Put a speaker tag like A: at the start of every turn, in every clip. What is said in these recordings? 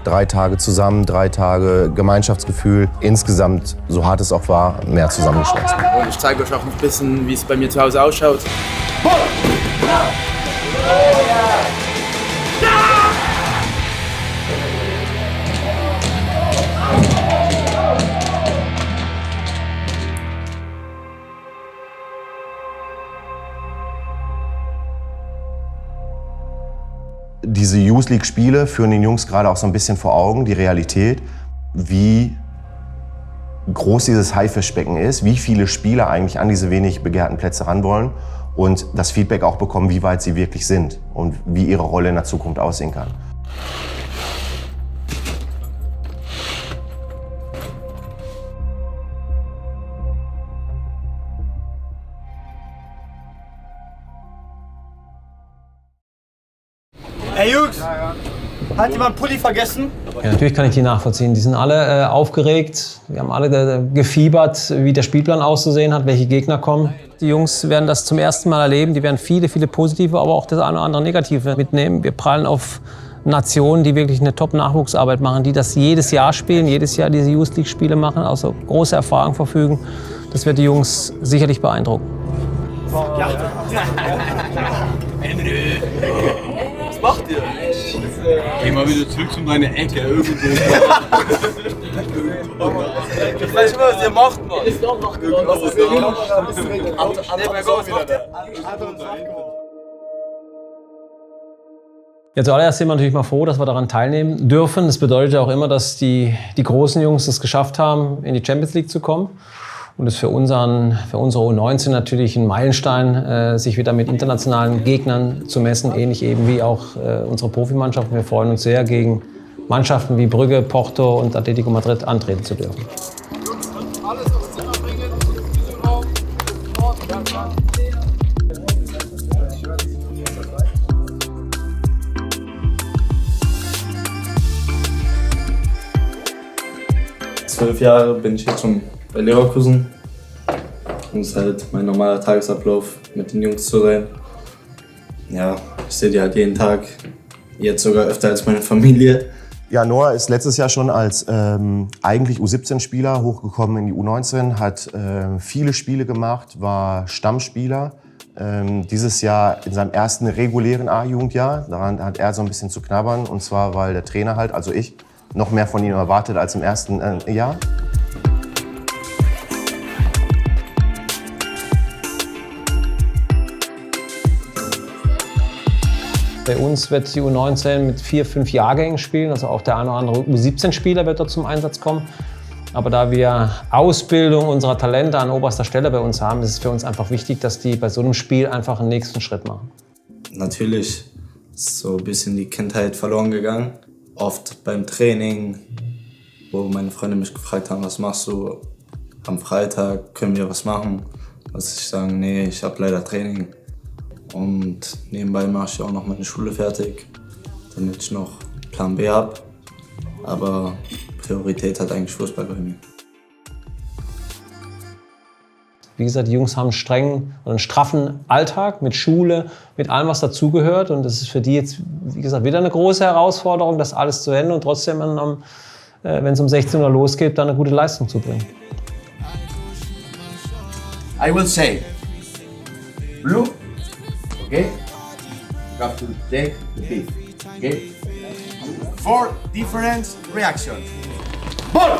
A: 3 Tage zusammen, 3 Tage Gemeinschaftsgefühl. Insgesamt, so hart es auch war, mehr zusammengeschweißt.
B: Und ich zeige euch auch ein bisschen, wie es bei mir zu Hause ausschaut.
A: Diese Youth League-Spiele führen den Jungs gerade auch so ein bisschen vor Augen, die Realität, wie groß dieses Haifischbecken ist, wie viele Spieler eigentlich an diese wenig begehrten Plätze ran wollen und das Feedback auch bekommen, wie weit sie wirklich sind und wie ihre Rolle in der Zukunft aussehen kann.
C: Hey Jungs, hat jemand Pulli vergessen?
D: Ja, natürlich kann ich die nachvollziehen. Die sind alle aufgeregt. Wir haben alle gefiebert, wie der Spielplan auszusehen hat, welche Gegner kommen. Die Jungs werden das zum ersten Mal erleben. Die werden viele positive, aber auch das eine oder andere negative mitnehmen. Wir prallen auf Nationen, die wirklich eine Top-Nachwuchsarbeit machen, die das jedes Jahr spielen, jedes Jahr diese Youth League-Spiele machen, also große Erfahrung verfügen. Das wird die Jungs sicherlich beeindrucken.
C: Ja. Was macht ihr?
E: Geh mal wieder zurück zu deiner Ecke. Irgendwo.
C: Ich weiß nicht, was ihr macht, Mann. Ist doch noch was ist
D: Ja, zuallererst sind wir natürlich mal froh, dass wir daran teilnehmen dürfen. Das bedeutet ja auch immer, dass die großen Jungs es geschafft haben, in die Champions League zu kommen. Und das ist für unsere U19 natürlich ein Meilenstein, sich wieder mit internationalen Gegnern zu messen, ähnlich eben wie auch unsere Profimannschaften. Wir freuen uns sehr, gegen Mannschaften wie Brügge, Porto und Atletico Madrid antreten zu dürfen.
F: Alles aufs Zimmer bringen, zu diesem Raum.
G: Zwölf Jahre bin ich jetzt schon bei Leverkusen. Und es ist halt mein normaler Tagesablauf, mit den Jungs zu sein. Ja, ich sehe die halt jeden Tag, jetzt sogar öfter als meine Familie.
A: Ja, Noah ist letztes Jahr schon als eigentlich U17-Spieler hochgekommen in die U19, hat viele Spiele gemacht, war Stammspieler. Dieses Jahr in seinem ersten regulären A-Jugendjahr, daran hat er so ein bisschen zu knabbern. Und zwar, weil der Trainer halt, also ich, noch mehr von ihm erwartet als im ersten Jahr.
D: Bei uns wird die U19 mit 4, 5 Jahrgängen spielen, also auch der eine oder andere U17-Spieler wird dort zum Einsatz kommen. Aber da wir Ausbildung unserer Talente an oberster Stelle bei uns haben, ist es für uns einfach wichtig, dass die bei so einem Spiel einfach einen nächsten Schritt machen.
G: Natürlich ist so ein bisschen die Kindheit verloren gegangen. Oft beim Training, wo meine Freunde mich gefragt haben, was machst du am Freitag, können wir was machen? Dass ich sage, nee, ich habe leider Training. Und nebenbei mache ich auch noch meine Schule fertig, damit ich noch Plan B habe. Aber Priorität hat eigentlich Fußball bei mir.
D: Wie gesagt, die Jungs haben einen strengen oder einen straffen Alltag mit Schule, mit allem, was dazugehört. Und das ist für die jetzt, wie gesagt, wieder eine große Herausforderung, das alles zu Ende und trotzdem, wenn es um 16 Uhr losgeht, dann eine gute Leistung zu bringen.
H: I will say blue, okay? You have to take the beat, okay? 4 different reactions. Ball!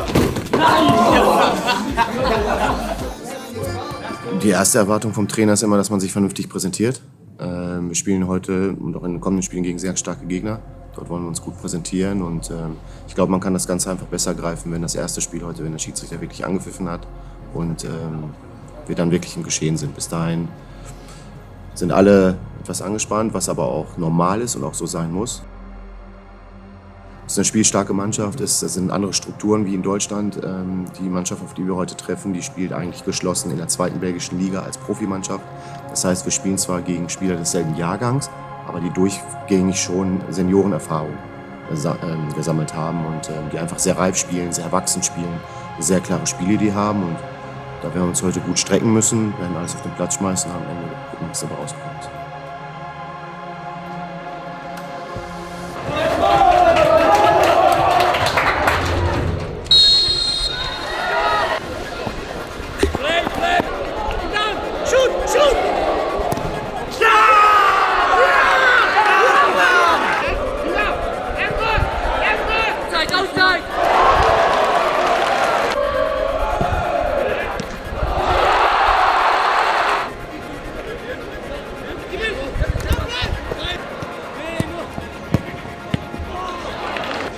A: Die erste Erwartung vom Trainer ist immer, dass man sich vernünftig präsentiert. Wir spielen heute und auch in den kommenden Spielen gegen sehr starke Gegner. Dort wollen wir uns gut präsentieren und ich glaube, man kann das Ganze einfach besser greifen, wenn das erste Spiel heute, wenn der Schiedsrichter wirklich angepfiffen hat und wir dann wirklich im Geschehen sind. Bis dahin sind alle etwas angespannt, was aber auch normal ist und auch so sein muss. Es ist eine spielstarke Mannschaft, es sind andere Strukturen wie in Deutschland. Die Mannschaft, auf die wir heute treffen, die spielt eigentlich geschlossen in der 2. belgischen Liga als Profimannschaft. Das heißt, wir spielen zwar gegen Spieler desselben Jahrgangs, aber die durchgängig schon Seniorenerfahrung gesammelt haben und die einfach sehr reif spielen, sehr erwachsen spielen, eine sehr klare Spielidee haben. Und da werden wir uns heute gut strecken müssen, werden alles auf den Platz schmeißen und am Ende gucken, was dabei rauskommt.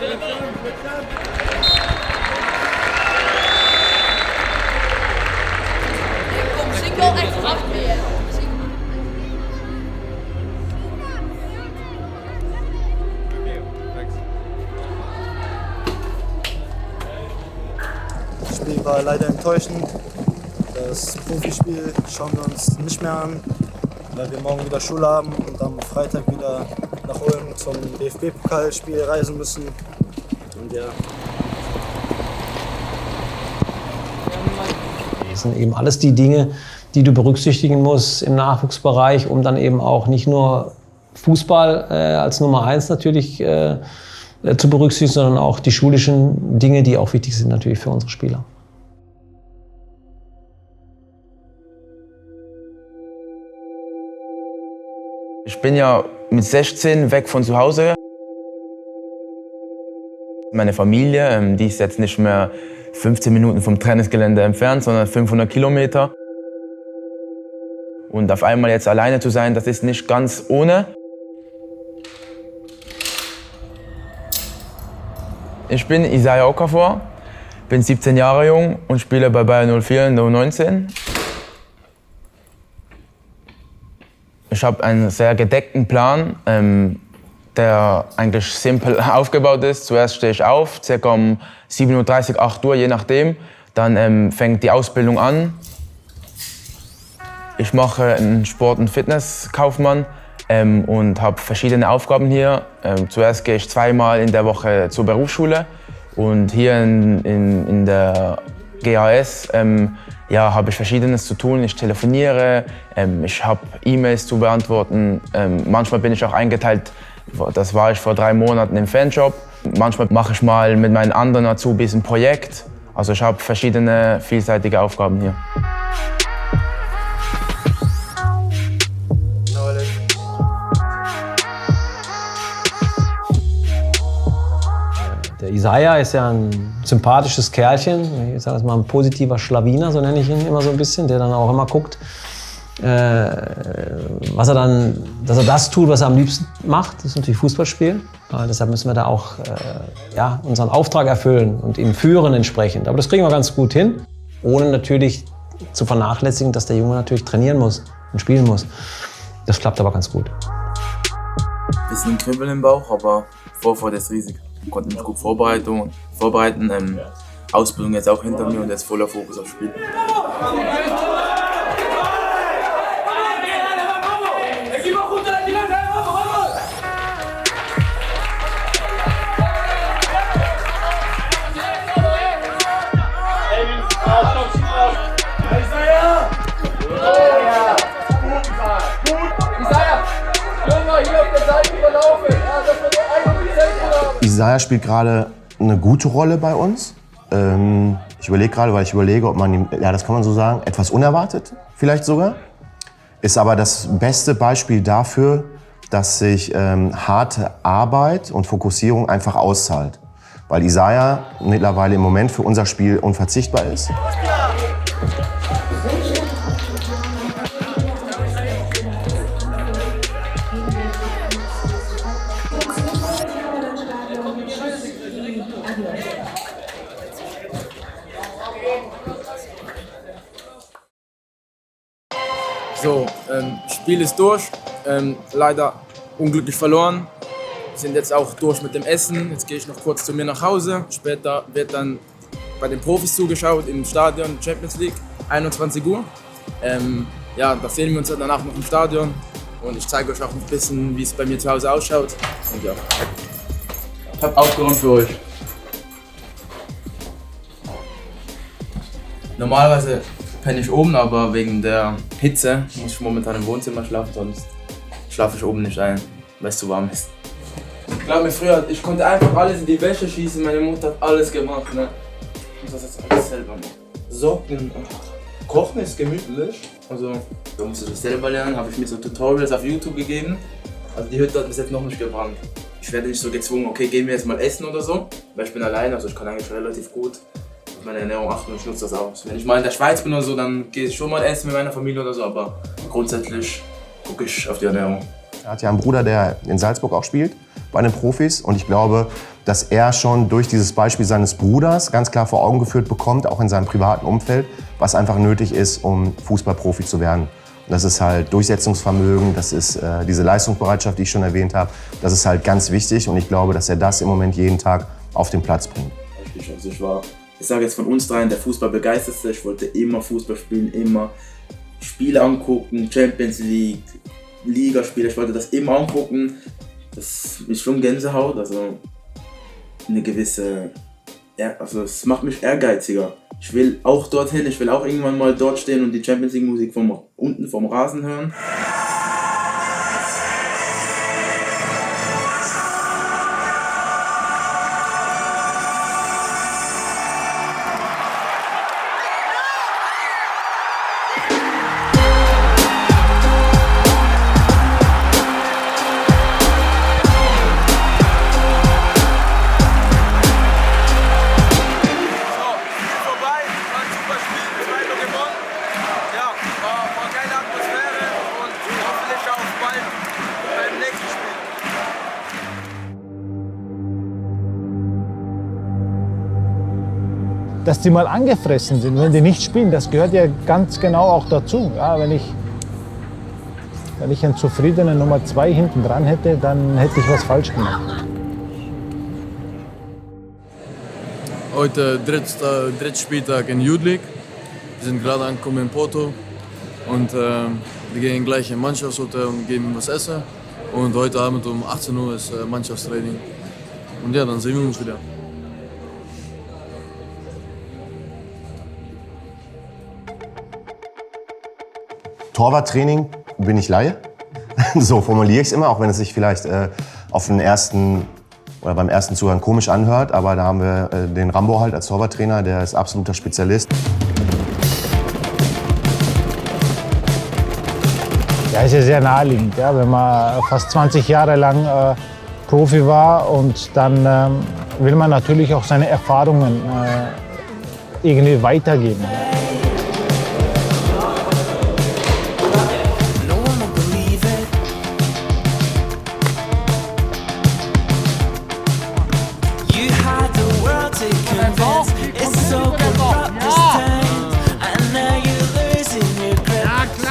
I: Ik wil echt afweer.
J: Das Spiel war leider enttäuschend. Das Profispiel schauen wir uns nicht mehr an, weil wir morgen wieder Schule haben und am Freitag wieder nach Ulm zum DFB-Pokalspiel reisen müssen. Und ja.
D: Das sind eben alles die Dinge, die du berücksichtigen musst im Nachwuchsbereich, um dann eben auch nicht nur Fußball als Nummer 1 natürlich zu berücksichtigen, sondern auch die schulischen Dinge, die auch wichtig sind natürlich für unsere Spieler.
K: Ich bin ja mit 16 weg von zu Hause. Meine Familie, die ist jetzt nicht mehr 15 Minuten vom Trainingsgelände entfernt, sondern 500 Kilometer. Und auf einmal jetzt alleine zu sein, das ist nicht ganz ohne. Ich bin Isaiah Okafor, bin 17 Jahre jung und spiele bei Bayern 04 in der U19. Ich habe einen sehr gedeckten Plan, der eigentlich simpel aufgebaut ist. Zuerst stehe ich auf, ca. um 7:30 Uhr, 8 Uhr, je nachdem. Dann fängt die Ausbildung an. Ich mache einen Sport- und Fitnesskaufmann und habe verschiedene Aufgaben hier. Zuerst gehe ich 2-mal in der Woche zur Berufsschule und hier in der GAS habe ich Verschiedenes zu tun. Ich telefoniere, ich habe E-Mails zu beantworten. Manchmal bin ich auch eingeteilt, das war ich vor 3 Monaten im Fanshop. Manchmal mache ich mal mit meinen anderen Azubis ein Projekt. Also ich habe verschiedene vielseitige Aufgaben hier.
D: Der Isaiah ist ja ein sympathisches Kerlchen, ich sage es mal ein positiver Schlawiner, so nenne ich ihn immer so ein bisschen, der dann auch immer guckt, dass er das tut, was er am liebsten macht, das ist natürlich Fußballspielen. Deshalb müssen wir da auch unseren Auftrag erfüllen und ihn führen entsprechend. Aber das kriegen wir ganz gut hin, ohne natürlich zu vernachlässigen, dass der Junge natürlich trainieren muss und spielen muss. Das klappt aber ganz gut.
B: Bisschen ein Kribbeln im Bauch, aber Vorfreude ist riesig. Ich konnte mich gut vorbereiten. Ausbildung jetzt auch hinter mir und jetzt voller Fokus aufs Spiel.
A: Isaiah spielt gerade eine gute Rolle bei uns. Ich überlege, ob man ihm, ja, das kann man so sagen, etwas unerwartet vielleicht sogar. Ist aber das beste Beispiel dafür, dass sich harte Arbeit und Fokussierung einfach auszahlt. Weil Isaiah mittlerweile im Moment für unser Spiel unverzichtbar ist.
B: So, Spiel ist durch, leider unglücklich verloren. Wir sind jetzt auch durch mit dem Essen, jetzt gehe ich noch kurz zu mir nach Hause. Später wird dann bei den Profis zugeschaut im Stadion Champions League, 21 Uhr. Da sehen wir uns dann danach noch im Stadion und ich zeige euch auch ein bisschen, wie es bei mir zu Hause ausschaut. Und ja, ich habe aufgeräumt für euch. Normalerweise penne ich oben, aber wegen der Hitze muss ich momentan im Wohnzimmer schlafen, sonst schlafe ich oben nicht ein, weil es zu warm ist. Ich glaube mir früher, ich konnte einfach alles in die Wäsche schießen, meine Mutter hat alles gemacht. Ne? Ich muss das jetzt alles selber machen. Socken, Kochen ist gemütlich, also da musst du das selber lernen, habe ich mir so Tutorials auf YouTube gegeben. Also die Hütte hat bis jetzt noch nicht gebrannt. Ich werde nicht so gezwungen, okay, gehen wir jetzt mal essen oder so, weil ich bin alleine, also ich kann eigentlich relativ gut meine Ernährung achten und ich nutze das aus. Wenn ich mal in der Schweiz bin oder so, dann gehe ich schon mal essen mit meiner Familie oder so, aber grundsätzlich gucke ich auf die Ernährung.
A: Er hat ja einen Bruder, der in Salzburg auch spielt, bei den Profis. Und ich glaube, dass er schon durch dieses Beispiel seines Bruders ganz klar vor Augen geführt bekommt, auch in seinem privaten Umfeld, was einfach nötig ist, um Fußballprofi zu werden. Und das ist halt Durchsetzungsvermögen, das ist diese Leistungsbereitschaft, die ich schon erwähnt habe. Das ist halt ganz wichtig und ich glaube, dass er das im Moment jeden Tag auf den Platz bringt.
B: Also ich sage jetzt von uns dreien, der Fußballbegeistertste. Ich wollte immer Fußball spielen, immer Spiele angucken, Champions League, Ligaspiele. Ich wollte das immer angucken. Das ist schon Gänsehaut, also eine gewisse, also es macht mich ehrgeiziger. Ich will auch dorthin, ich will auch irgendwann mal dort stehen und die Champions League Musik von unten vom Rasen hören.
L: Dass die mal angefressen sind, wenn die nicht spielen, das gehört ja ganz genau auch dazu. Ja, wenn ich einen zufriedenen Nummer 2 hinten dran hätte, dann hätte ich was falsch gemacht.
M: Heute dritter Spieltag in Youth League. Wir sind gerade angekommen in Porto und wir gehen gleich in Mannschaftshotel und geben was essen. Und heute Abend um 18 Uhr ist Mannschaftstraining. Und ja, dann sehen wir uns wieder.
A: Torwarttraining bin ich Laie. So formuliere ich es immer, auch wenn es sich vielleicht auf den ersten oder beim ersten Zuhören komisch anhört. Aber da haben wir den Rambo halt als Torwarttrainer, der ist absoluter Spezialist.
L: Ja, ist ja sehr naheliegend, ja, wenn man fast 20 Jahre lang Profi war und dann will man natürlich auch seine Erfahrungen irgendwie weitergeben.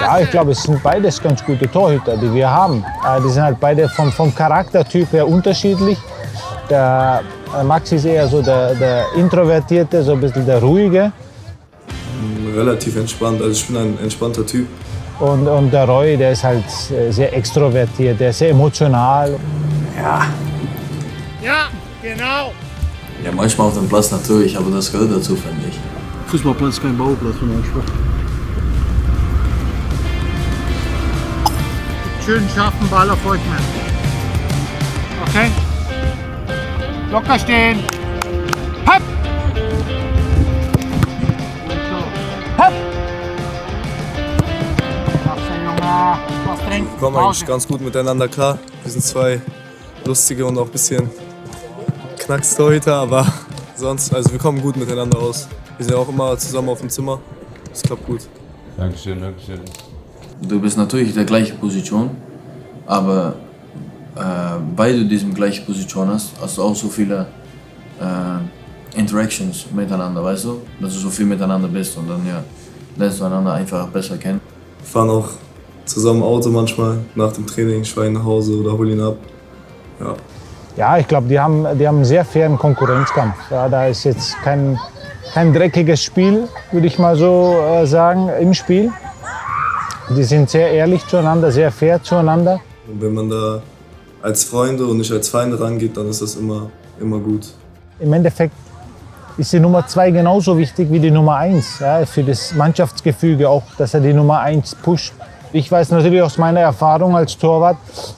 L: Ja, ich glaube, es sind beides ganz gute Torhüter, die wir haben. Die sind halt beide vom Charaktertyp her unterschiedlich. Der Maxi ist eher so der Introvertierte, so ein bisschen der Ruhige.
N: Relativ entspannt, also ich bin ein entspannter Typ.
L: Und der Roy, der ist halt sehr extrovertiert, der ist sehr emotional.
N: Ja.
F: Ja, genau.
O: Ja, manchmal auf dem Platz natürlich, aber das gehört dazu, finde ich.
P: Fußballplatz ist kein Bauplatz für manchmal.
F: Schön scharfen Ball auf euch, Mann. Okay? Locker stehen. Hopp! Hopp!
N: Wir kommen eigentlich ganz gut miteinander klar. Wir sind zwei lustige und auch ein bisschen Knackstorhüter, aber sonst, also wir kommen gut miteinander aus. Wir sind auch immer zusammen auf dem Zimmer. Das klappt gut.
E: Dankeschön, Dankeschön.
O: Du bist natürlich in der gleichen Position, aber weil du diese gleiche Position hast, hast du auch so viele Interactions miteinander, weißt du? Dass du so viel miteinander bist und dann ja, lernst du einander einfach besser kennen.
N: Wir fahren auch zusammen Auto manchmal nach dem Training, ich fahre ihn nach Hause oder hole ihn ab. Ja.
L: Ja, ich glaube, die haben einen sehr fairen Konkurrenzkampf. Ja, da ist jetzt kein dreckiges Spiel, würde ich mal so sagen, im Spiel. Die sind sehr ehrlich zueinander, sehr fair zueinander.
N: Und wenn man da als Freunde und nicht als Feinde rangeht, dann ist das immer gut.
L: Im Endeffekt ist die Nummer 2 genauso wichtig wie die Nummer 1. Ja, für das Mannschaftsgefüge auch, dass er die Nummer 1 pusht. Ich weiß natürlich aus meiner Erfahrung als Torwart,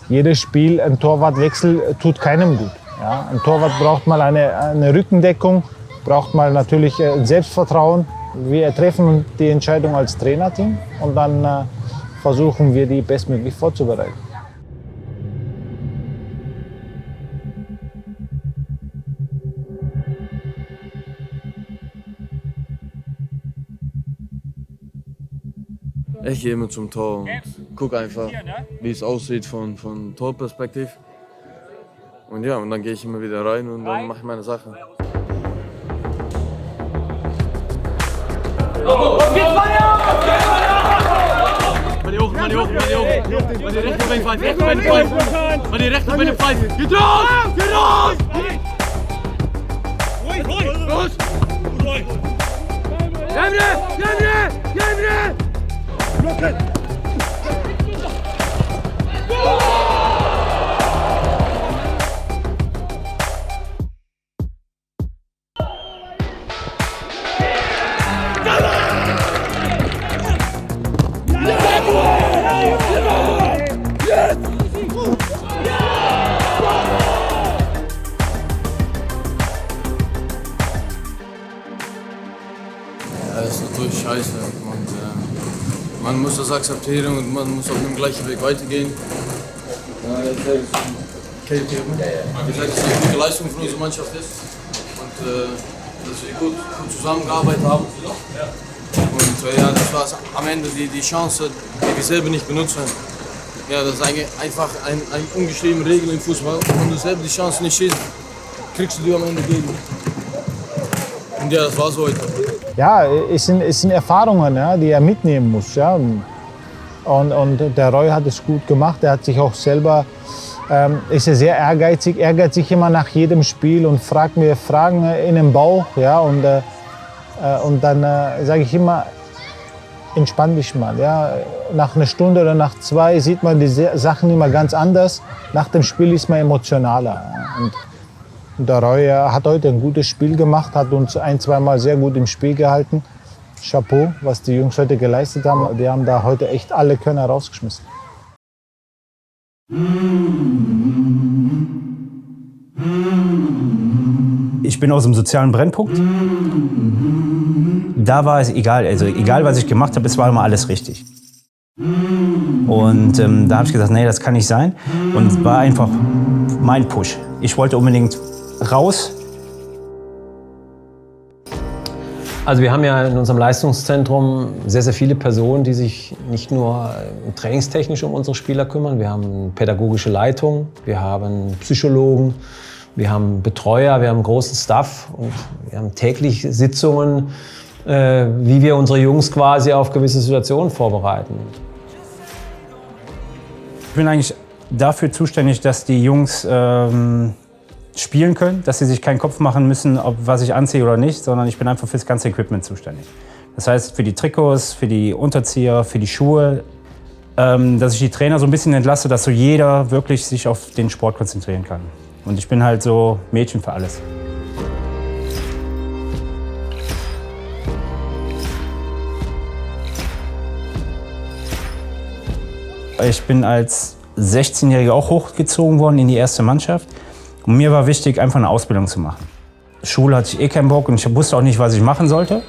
L: jedes Spiel, ein Torwartwechsel tut keinem gut. Ja, ein Torwart braucht mal eine Rückendeckung, braucht mal natürlich Selbstvertrauen. Wir treffen die Entscheidung als Trainerteam und dann versuchen wir, die bestmöglich vorzubereiten.
M: Ich gehe immer zum Tor und gucke einfach, wie es aussieht von Torperspektiv. Und ja, und dann gehe ich immer wieder rein und dann mache ich meine Sache.
C: Mann, hoch, Mann, hoch, Mann, hoch. Mann, die rechte Beine pfeifen, rechte Beine pfeifen. Mann, die rechte Beine pfeifen. Geht raus! Geht raus! Los! Emre! Emre! Emre! Blocken!
M: Das ist natürlich scheiße und man muss das akzeptieren und man muss auf dem gleichen Weg weitergehen. Ich sage, dass es eine gute Leistung von unserer Mannschaft ist und dass wir gut zusammengearbeitet haben. Und ja, das war am Ende die Chance, die wir selber nicht benutzen. Ja, das ist einfach eine ungeschriebene Regel im Fußball. Wenn du selber die Chance nicht schießt, kriegst du die am Ende gegen. Und ja, das war so heute.
L: Ja, es sind Erfahrungen, ja, die er mitnehmen muss. Ja. Und der Roy hat es gut gemacht. Er hat sich auch selber, ist er sehr ehrgeizig, ärgert sich immer nach jedem Spiel und fragt mir Fragen in den Bauch. Ja, und dann sage ich immer, entspann dich mal. Ja. Nach einer Stunde oder nach 2 sieht man die Sachen immer ganz anders. Nach dem Spiel ist man emotionaler. Und der Roy hat heute ein gutes Spiel gemacht, hat uns 1-2 Mal sehr gut im Spiel gehalten. Chapeau, was die Jungs heute geleistet haben. Die haben da heute echt alle Könner rausgeschmissen.
Q: Ich bin aus dem sozialen Brennpunkt. Da war es egal, also egal was ich gemacht habe, es war immer alles richtig. Und da habe ich gesagt, nee, das kann nicht sein. Und es war einfach mein Push. Ich wollte unbedingt raus.
D: Also wir haben ja in unserem Leistungszentrum sehr, sehr viele Personen, die sich nicht nur trainingstechnisch um unsere Spieler kümmern. Wir haben pädagogische Leitung, wir haben Psychologen, wir haben Betreuer, wir haben einen großen Staff und wir haben täglich Sitzungen, wie wir unsere Jungs quasi auf gewisse Situationen vorbereiten.
Q: Ich bin eigentlich dafür zuständig, dass die Jungs spielen können, dass sie sich keinen Kopf machen müssen, ob was ich anziehe oder nicht, sondern ich bin einfach für das ganze Equipment zuständig. Das heißt für die Trikots, für die Unterzieher, für die Schuhe, dass ich die Trainer so ein bisschen entlasse, dass so jeder wirklich sich auf den Sport konzentrieren kann. Und ich bin halt so Mädchen für alles. Ich bin als 16-Jähriger auch hochgezogen worden in die erste Mannschaft. Und mir war wichtig, einfach eine Ausbildung zu machen. Schule hatte ich eh keinen Bock und ich wusste auch nicht, was ich machen sollte,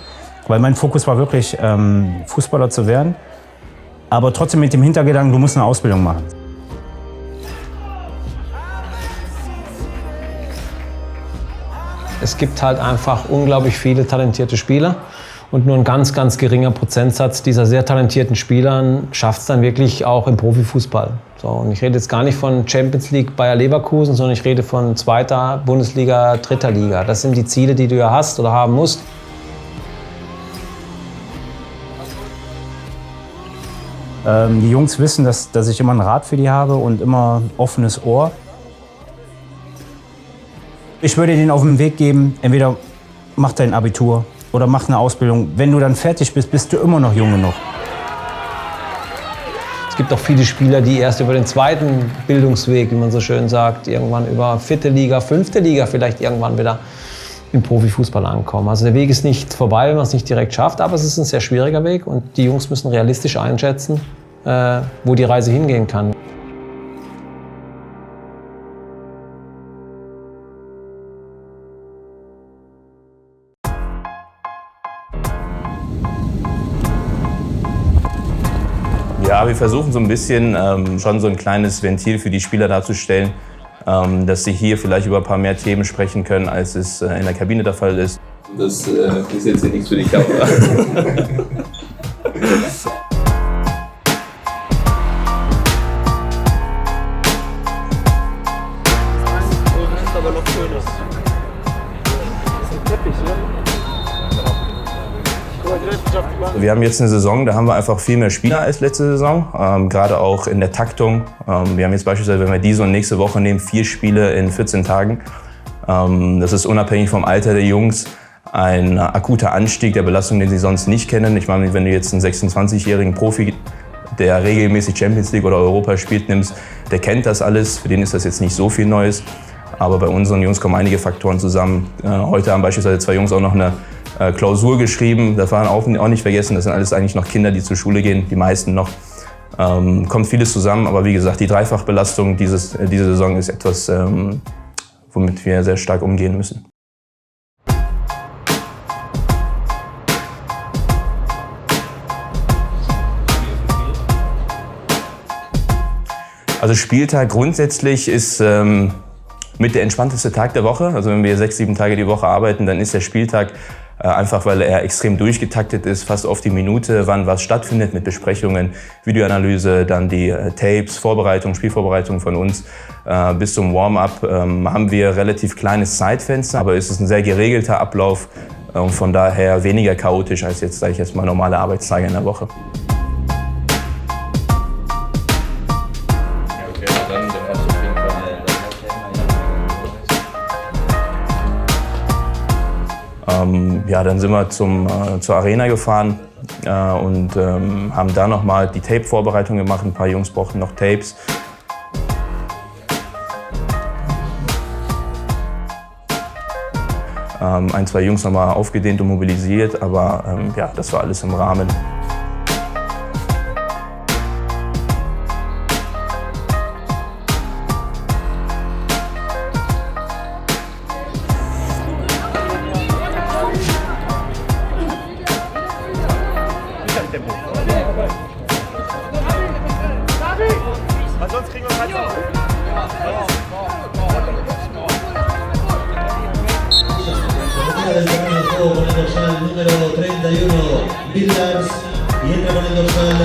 Q: weil mein Fokus war wirklich, Fußballer zu werden. Aber trotzdem mit dem Hintergedanken, du musst eine Ausbildung machen.
D: Es gibt halt einfach unglaublich viele talentierte Spieler. Und nur ein ganz, ganz geringer Prozentsatz dieser sehr talentierten Spieler schafft es dann wirklich auch im Profifußball. So, und ich rede jetzt gar nicht von Champions League Bayer Leverkusen, sondern ich rede von 2. Bundesliga, 3. Liga. Das sind die Ziele, die du ja hast oder haben musst.
Q: Die Jungs wissen, dass ich immer einen Rat für die habe und immer ein offenes Ohr. Ich würde denen auf den Weg geben, entweder mach dein Abitur oder mach eine Ausbildung. Wenn du dann fertig bist, bist du immer noch jung genug.
D: Es gibt auch viele Spieler, die erst über den 2. Bildungsweg, wie man so schön sagt, irgendwann über 4. Liga, 5. Liga vielleicht irgendwann wieder im Profifußball ankommen. Also der Weg ist nicht vorbei, wenn man es nicht direkt schafft, aber es ist ein sehr schwieriger Weg und die Jungs müssen realistisch einschätzen, wo die Reise hingehen kann.
R: Ja, wir versuchen so ein bisschen schon so ein kleines Ventil für die Spieler darzustellen, dass sie hier vielleicht über ein paar mehr Themen sprechen können, als es in der Kabine der Fall ist.
O: Das ist jetzt nichts für die Kamera.
R: Wir haben jetzt eine Saison, da haben wir einfach viel mehr Spieler als letzte Saison, gerade auch in der Taktung. Wir haben jetzt beispielsweise, wenn wir diese und nächste Woche nehmen, 4 Spiele in 14 Tagen. Das ist unabhängig vom Alter der Jungs ein akuter Anstieg der Belastung, den sie sonst nicht kennen. Ich meine, wenn du jetzt einen 26-jährigen Profi, der regelmäßig Champions League oder Europa spielt, nimmst, der kennt das alles. Für den ist das jetzt nicht so viel Neues. Aber bei unseren Jungs kommen einige Faktoren zusammen. Heute haben beispielsweise 2 Jungs auch noch eine Klausur geschrieben. Das waren auch nicht vergessen. Das sind alles eigentlich noch Kinder, die zur Schule gehen, die meisten noch. Kommt vieles zusammen. Aber wie gesagt, die Dreifachbelastung diese Saison ist etwas, womit wir sehr stark umgehen müssen. Also Spieltag grundsätzlich ist mit der entspannteste Tag der Woche. Also wenn wir 6-7 Tage die Woche arbeiten, dann ist der Spieltag einfach, weil er extrem durchgetaktet ist, fast auf die Minute, wann was stattfindet mit Besprechungen, Videoanalyse, dann die Tapes, Spielvorbereitung von uns. Bis zum Warm-up haben wir relativ kleines Zeitfenster, aber es ist ein sehr geregelter Ablauf und von daher weniger chaotisch als jetzt, sage ich jetzt mal, normale Arbeitstage in der Woche. Ja, dann sind wir zur Arena gefahren und haben da nochmal die Tape-Vorbereitung gemacht. Ein paar Jungs brauchten noch Tapes. Ein, 2 Jungs nochmal aufgedehnt und mobilisiert, aber ja, das war alles im Rahmen.
C: Sonst kriegen wir halt
S: con el dorsal número 31, Villas, y entra con el dorsal.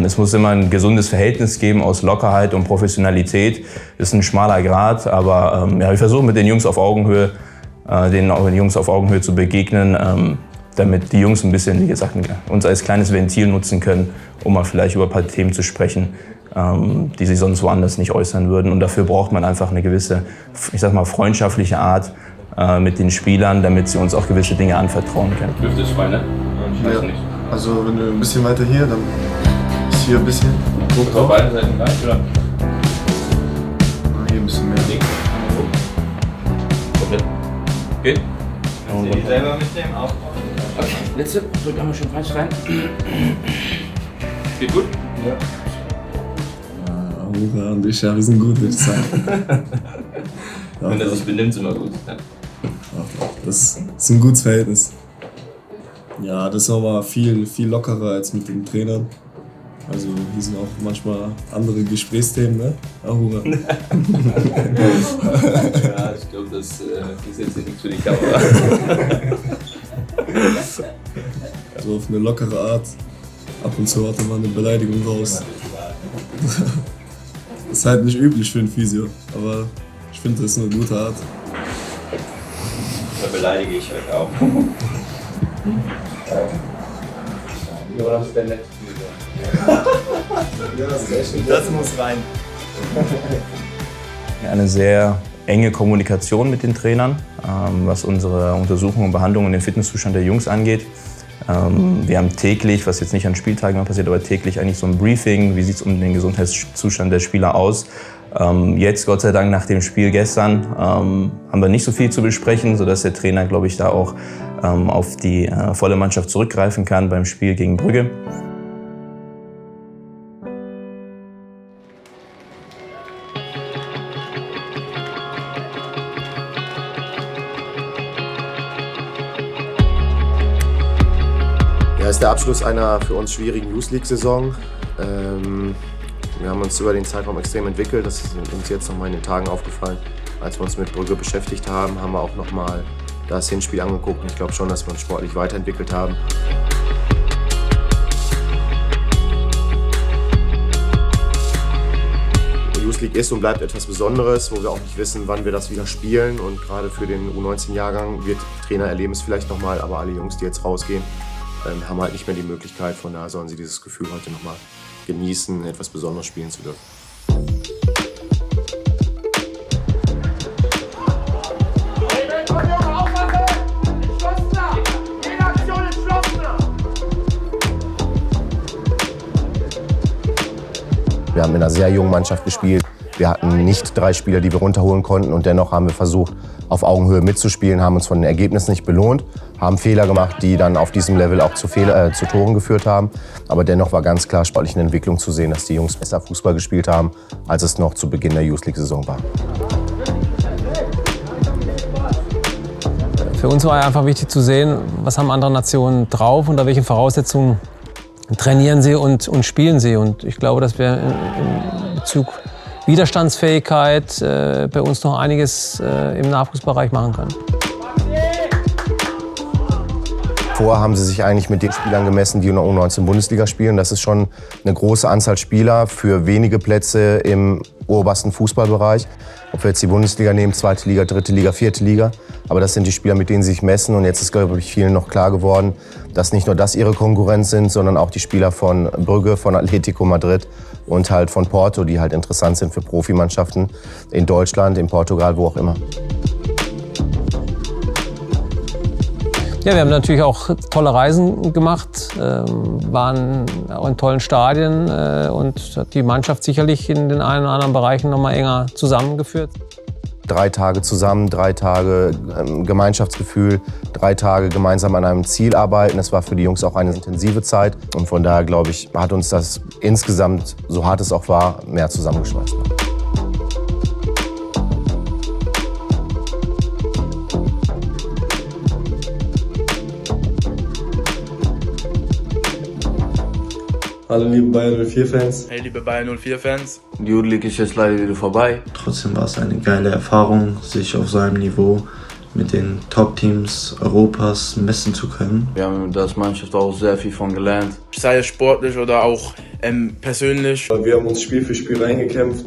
R: Es muss immer ein gesundes Verhältnis geben aus Lockerheit und Professionalität. Das ist ein schmaler Grat, aber ja, wir versuchen mit den Jungs auf Augenhöhe, zu begegnen, damit die Jungs ein bisschen, wie gesagt, uns als kleines Ventil nutzen können, um mal vielleicht über ein paar Themen zu sprechen, die sie sonst woanders nicht äußern würden. Und dafür braucht man einfach eine gewisse, ich sag mal, freundschaftliche Art mit den Spielern, damit sie uns auch gewisse Dinge anvertrauen können.
E: Dürfte es Schweine? Ich weiß nicht.
N: Also wenn du ein bisschen weiter hier, dann ist hier ein bisschen.
E: Guckt auf beiden Seiten gleich, oder?
N: Hier ein bisschen mehr.
E: Geht?
B: Kannst du die selber mit dem aufbauen? Okay, letzte, drück einmal schön falsch rein.
E: Geht gut?
N: Ja. Aura und ich, ja, wir sind gut, würde ich sagen.
E: Wenn er sich benimmt, ist immer gut. Ja.
N: Das ist ein gutes Verhältnis. Ja, das ist nochmal viel lockerer als mit den Trainern. Also hier sind auch manchmal andere Gesprächsthemen, ne? Ahura.
E: Ja, ich glaube, das ist jetzt nichts für die Kamera.
N: So auf eine lockere Art. Ab und zu hat man eine Beleidigung raus. Das ist halt nicht üblich für einen Physio, aber ich finde, das ist eine gute Art.
E: Da beleidige ich euch auch.
B: Ja, das ist der letzte.
H: Das muss rein.
R: Eine sehr enge Kommunikation mit den Trainern, was unsere Untersuchung und Behandlung und den Fitnesszustand der Jungs angeht. Wir haben täglich, was jetzt nicht an Spieltagen mehr passiert, aber täglich eigentlich so ein Briefing, wie sieht es um den Gesundheitszustand der Spieler aus. Jetzt, Gott sei Dank, nach dem Spiel gestern, haben wir nicht so viel zu besprechen, sodass der Trainer, glaube ich, da auch auf die volle Mannschaft zurückgreifen kann beim Spiel gegen Brügge.
A: Ja, ist der Abschluss einer für uns schwierigen Youth League-Saison. Wir haben uns über den Zeitraum extrem entwickelt. Das ist uns jetzt nochmal in den Tagen aufgefallen. Als wir uns mit Brügge beschäftigt haben, haben wir auch nochmal das Hinspiel angeguckt. Und ich glaube schon, dass wir uns sportlich weiterentwickelt haben. Die Youth League ist und bleibt etwas Besonderes, wo wir auch nicht wissen, wann wir das wieder spielen. Und gerade für den U19-Jahrgang wird Trainer erleben es vielleicht nochmal, aber alle Jungs, die jetzt rausgehen, haben halt nicht mehr die Möglichkeit. Von daher sollen sie dieses Gefühl heute nochmal genießen, etwas Besonderes spielen zu dürfen. Wir haben in einer sehr jungen Mannschaft gespielt. Wir hatten nicht 3 Spieler, die wir runterholen konnten. Und dennoch haben wir versucht, auf Augenhöhe mitzuspielen, haben uns von den Ergebnissen nicht belohnt, haben Fehler gemacht, die dann auf diesem Level auch zu Toren geführt haben. Aber dennoch war ganz klar sportlich eine Entwicklung zu sehen, dass die Jungs besser Fußball gespielt haben, als es noch zu Beginn der Youth League-Saison war.
D: Für uns war einfach wichtig zu sehen, was haben andere Nationen drauf, unter welchen Voraussetzungen trainieren sie und spielen sie. Und ich glaube, dass wir in Bezug Widerstandsfähigkeit bei uns noch einiges im Nachwuchsbereich machen können.
A: Vorher haben sie sich eigentlich mit den Spielern gemessen, die in der U19-Bundesliga spielen. Das ist schon eine große Anzahl Spieler für wenige Plätze im obersten Fußballbereich. Ob wir jetzt die Bundesliga nehmen, 2. Liga, 3. Liga, 4. Liga. Aber das sind die Spieler, mit denen sie sich messen. Und jetzt ist, glaube ich, vielen noch klar geworden, dass nicht nur das ihre Konkurrenz sind, sondern auch die Spieler von Brügge, von Atletico Madrid und halt von Porto, die halt interessant sind für Profimannschaften in Deutschland, in Portugal, wo auch immer.
D: Ja, wir haben natürlich auch tolle Reisen gemacht, waren auch in tollen Stadien und hat die Mannschaft sicherlich in den einen oder anderen Bereichen noch mal enger zusammengeführt.
A: 3 Tage zusammen, 3 Tage Gemeinschaftsgefühl, 3 Tage gemeinsam an einem Ziel arbeiten. Das war für die Jungs auch eine intensive Zeit. Und von daher, glaube ich, hat uns das insgesamt, so hart es auch war, mehr zusammengeschweißt.
N: Hallo liebe Bayern 04-Fans.
B: Hey liebe Bayern 04-Fans.
O: Die Youth League ist jetzt leider wieder vorbei.
G: Trotzdem war es eine geile Erfahrung, sich auf so einem Niveau mit den Top-Teams Europas messen zu können.
O: Wir haben als Mannschaft auch sehr viel von gelernt.
B: Sei es sportlich oder auch persönlich.
N: Wir haben uns Spiel für Spiel reingekämpft.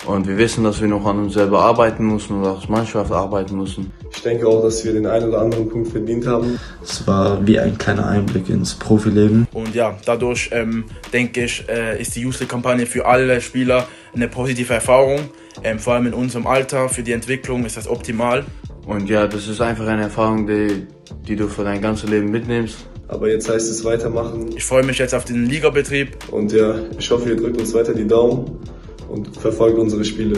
O: Und wir wissen, dass wir noch an uns selber arbeiten müssen und als Mannschaft arbeiten müssen.
N: Ich denke auch, dass wir den einen oder anderen Punkt verdient haben.
G: Es war wie ein kleiner Einblick ins Profileben.
B: Und ja, dadurch denke ich, ist die Youth League-Kampagne für alle Spieler eine positive Erfahrung. Vor allem in unserem Alter, für die Entwicklung ist das optimal.
O: Und ja, das ist einfach eine Erfahrung, die du für dein ganzes Leben mitnimmst.
N: Aber jetzt heißt es weitermachen.
B: Ich freue mich jetzt auf den Ligabetrieb.
N: Und ja, ich hoffe, ihr drückt uns weiter die Daumen und verfolgt unsere Spiele.